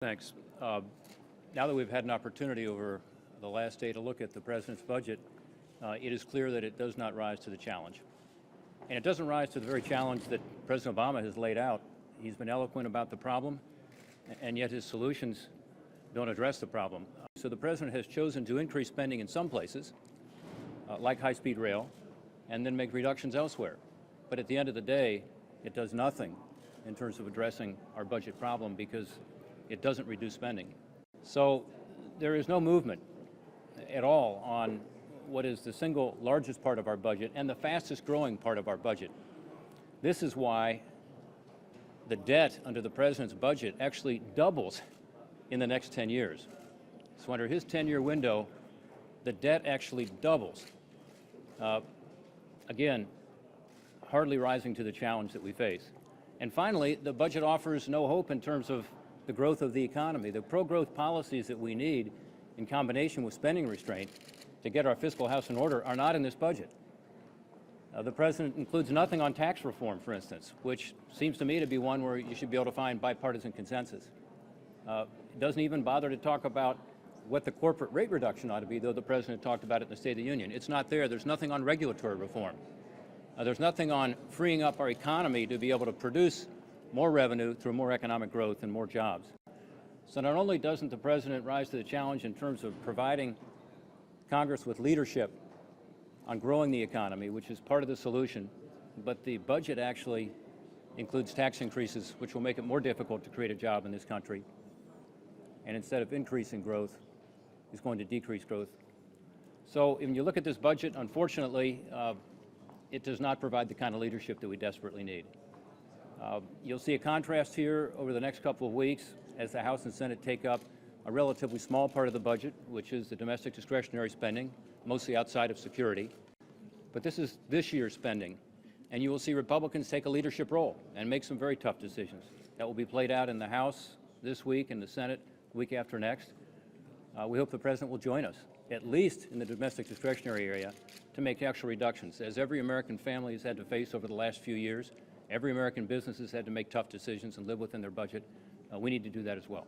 Thanks. Now that we've had an opportunity over the last day to look at the President's budget, it is clear that it does not rise to the challenge. And it doesn't rise to the very challenge that President Obama has laid out. He's been eloquent about the problem, and yet his solutions don't address the problem. So the President has chosen to increase spending in some places, like high-speed rail, and then make reductions elsewhere. But at the end of the day, it does nothing in terms of addressing our budget problem because it doesn't reduce spending. So there is no movement at all on what is the single largest part of our budget and the fastest growing part of our budget. This is why the debt under the President's budget actually doubles in the next 10 years. So under his 10-year window, the debt actually doubles. Again, hardly rising to the challenge that we face. And finally, the budget offers no hope in terms of the growth of the economy. The pro-growth policies that we need in combination with spending restraint to get our fiscal house in order are not in this budget. The President includes nothing on tax reform, for instance, which seems to me to be one where you should be able to find bipartisan consensus. It doesn't even bother to talk about what the corporate rate reduction ought to be, though the President talked about it in the State of the Union. It's not there. There's nothing on regulatory reform. There's nothing on freeing up our economy to be able to produce more revenue through more economic growth and more jobs. So not only doesn't the President rise to the challenge in terms of providing Congress with leadership on growing the economy, which is part of the solution, but the budget actually includes tax increases, which will make it more difficult to create a job in this country. And instead of increasing growth, is going to decrease growth. So when you look at this budget, unfortunately, it does not provide the kind of leadership that we desperately need. You'll see a contrast here over the next couple of weeks as the House and Senate take up a relatively small part of the budget, which is the domestic discretionary spending, mostly outside of security. But this is this year's spending, and you will see Republicans take a leadership role and make some very tough decisions. That will be played out in the House this week and the Senate the week after next. We hope the President will join us, at least in the domestic discretionary area, to make actual reductions. As every American family has had to face over the last few years, every American business has had to make tough decisions and live within their budget. We need to do that as well.